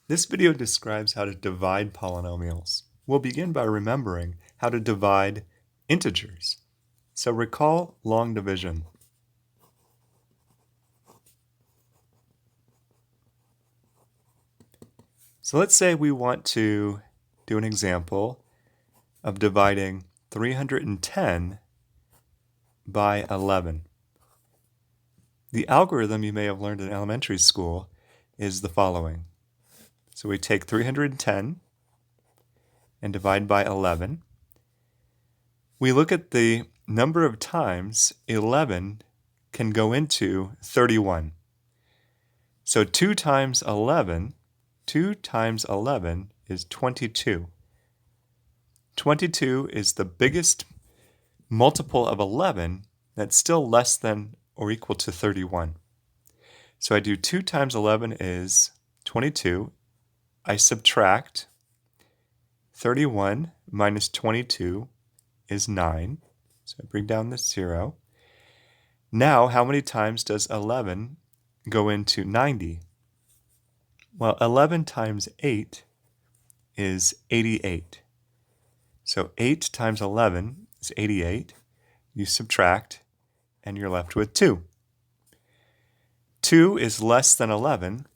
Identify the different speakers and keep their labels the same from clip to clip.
Speaker 1: This video describes how to divide polynomials. We'll begin by remembering how to divide integers. So recall long division. So let's say we want to do an example of dividing 310 by 11. The algorithm you may have learned in elementary school is the following. So we take 310 and divide by 11. We look at the number of times 11 can go into 31. So 2 times 11 is 22. 22 is the biggest multiple of 11 that's still less than or equal to 31. So I do 2 times 11 is 22. I subtract 31 minus 22 is 9. So I bring down the 0. Now, how many times does 11 go into 90? Well, 11 times 8 is 88. So 8 times 11 is 88. You subtract, and you're left with 2. 2 is less than 11,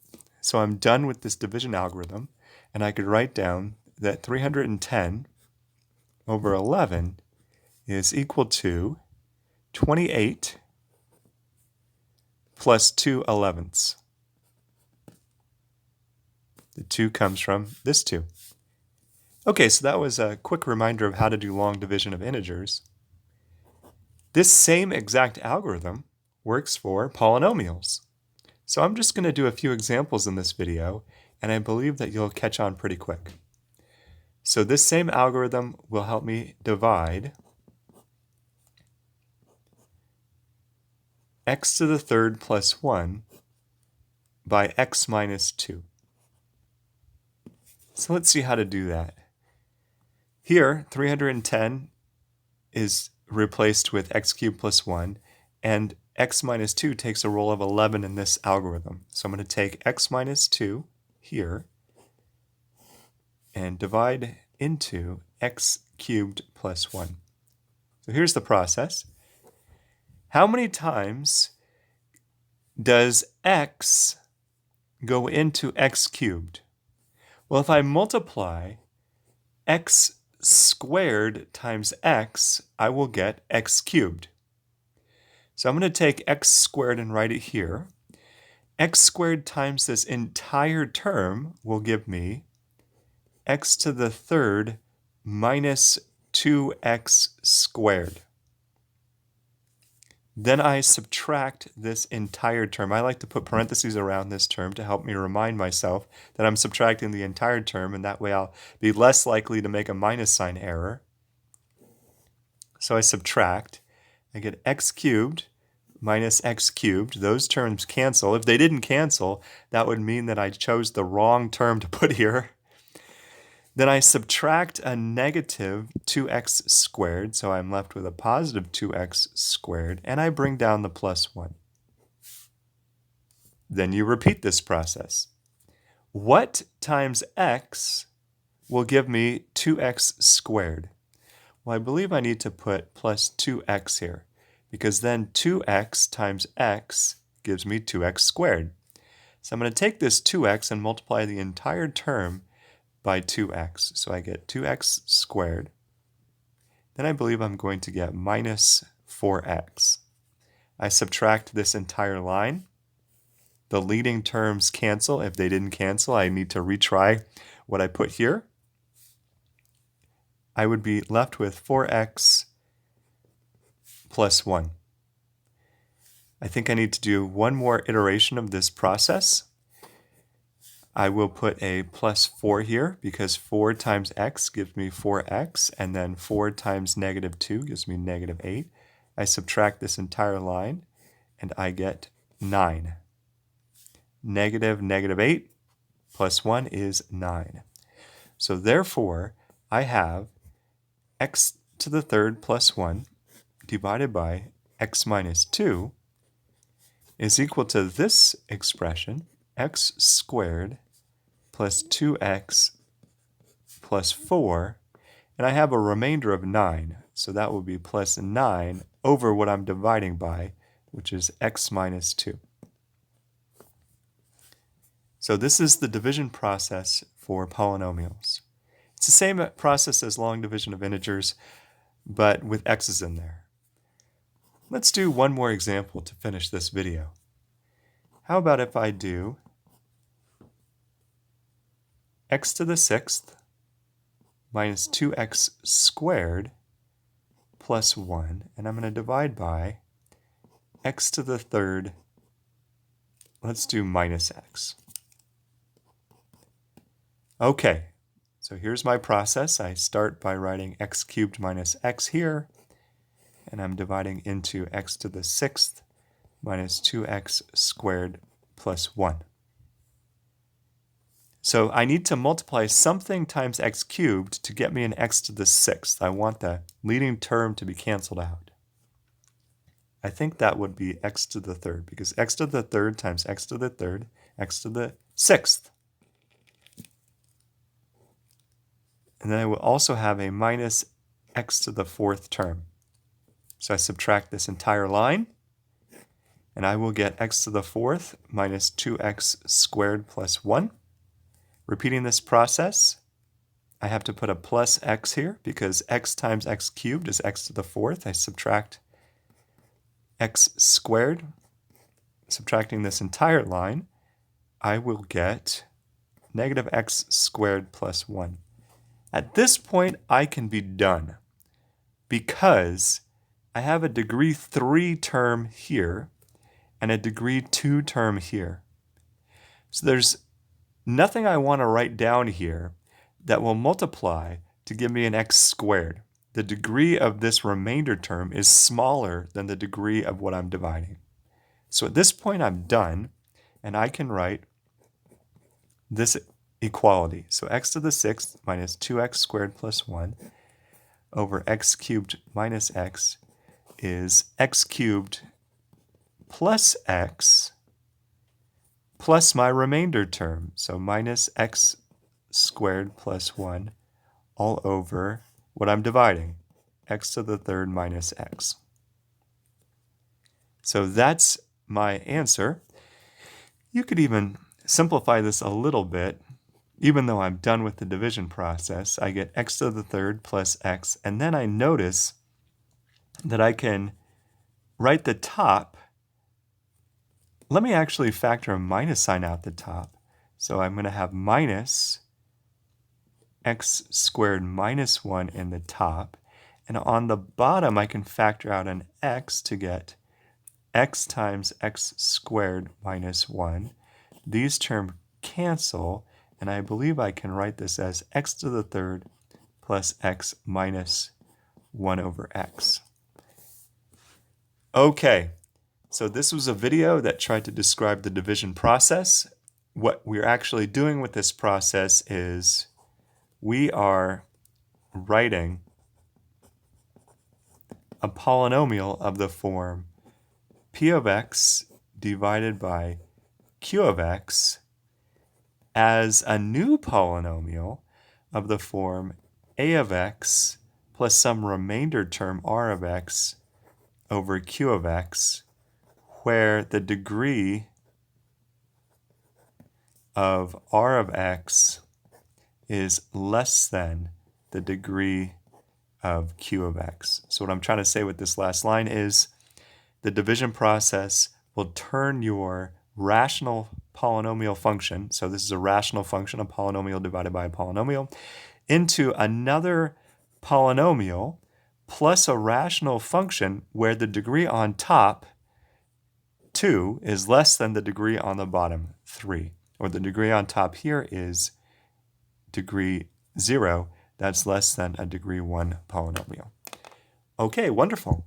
Speaker 1: so I'm done with this division algorithm, and I could write down that 310 over 11 is equal to 28 plus 2 elevenths. The 2 comes from this 2. Okay, so that was a quick reminder of how to do long division of integers. This same exact algorithm works for polynomials. So I'm just going to do a few examples in this video, and I believe that you'll catch on pretty quick. So this same algorithm will help me divide x to the third plus 1 by x minus 2. So let's see how to do that. Here, 310 is replaced with x cubed plus 1, and x minus 2 takes a role of 11 in this algorithm. So I'm going to take x minus 2 here and divide into x cubed plus 1. So here's the process. How many times does x go into x cubed? Well, if I multiply x squared times x, I will get x cubed. So I'm going to take x squared and write it here. X squared times this entire term will give me x to the third minus 2x squared. Then I subtract this entire term. I like to put parentheses around this term to help me remind myself that I'm subtracting the entire term, and that way I'll be less likely to make a minus sign error. So I subtract. I get x cubed minus x cubed. Those terms cancel. If they didn't cancel, that would mean that I chose the wrong term to put here. Then I subtract a negative 2x squared, so I'm left with a positive 2x squared, and I bring down the plus 1. Then you repeat this process. What times x will give me 2x squared? Well, I believe I need to put plus 2x here, because then 2x times x gives me 2x squared. So I'm going to take this 2x and multiply the entire term by 2x. So I get 2x squared. Then I believe I'm going to get minus 4x. I subtract this entire line. The leading terms cancel. If they didn't cancel, I need to retry what I put here. I would be left with 4x plus 1. I think I need to do one more iteration of this process. I will put a plus 4 here because 4 times x gives me 4x, and then 4 times negative 2 gives me negative 8. I subtract this entire line, and I get 9. Negative 8 plus 1 is 9. So therefore, I have x to the third plus 1 divided by x minus 2 is equal to this expression, x squared plus 2x plus 4, and I have a remainder of 9, so that will be plus 9 over what I'm dividing by, which is x minus 2. So this is the division process for polynomials. It's the same process as long division of integers, but with x's in there. Let's do one more example to finish this video. How about if I do x to the 6th minus 2x squared plus 1, and I'm going to divide by x to the 3rd, let's do minus x. Okay, so here's my process. I start by writing x cubed minus x here, and I'm dividing into x to the 6th minus 2x squared plus 1. So I need to multiply something times x cubed to get me an x to the 6th. I want the leading term to be canceled out. I think that would be x to the 3rd, because x to the 3rd times x to the 3rd, x to the 6th. And then I will also have a minus x to the 4th term. So I subtract this entire line, and I will get x to the 4th minus 2x squared plus 1. Repeating this process, I have to put a plus x here because x times x cubed is x to the 4th. I subtract x squared. Subtracting this entire line, I will get negative x squared plus 1. At this point, I can be done because I have a degree 3 term here and a degree 2 term here. So there's nothing I want to write down here that will multiply to give me an x squared. The degree of this remainder term is smaller than the degree of what I'm dividing. So at this point, I'm done, and I can write this equality. So x to the 6th minus 2x squared plus 1 over x cubed minus x is x cubed plus x plus my remainder term, so minus x squared plus 1 all over what I'm dividing, x to the 3rd minus x. So that's my answer. You could even simplify this a little bit. Even though I'm done with the division process, I get x to the 3rd plus x, and then I notice that I can write the top. Let me actually factor a minus sign out the top. So I'm going to have minus x squared minus 1 in the top. And on the bottom, I can factor out an x to get x times x squared minus 1. These terms cancel, and I believe I can write this as x to the 3rd plus x minus 1 over x. Okay. So this was a video that tried to describe the division process. What we're actually doing with this process is we are writing a polynomial of the form p of x divided by q of x as a new polynomial of the form a of x plus some remainder term r of x over q of x, where the degree of r of x is less than the degree of q of x. So what I'm trying to say with this last line is the division process will turn your rational polynomial function, so this is a rational function, a polynomial divided by a polynomial, into another polynomial plus a rational function where the degree on top 2 is less than the degree on the bottom 3. Or the degree on top here is degree 0. That's less than a degree 1 polynomial. Okay, wonderful.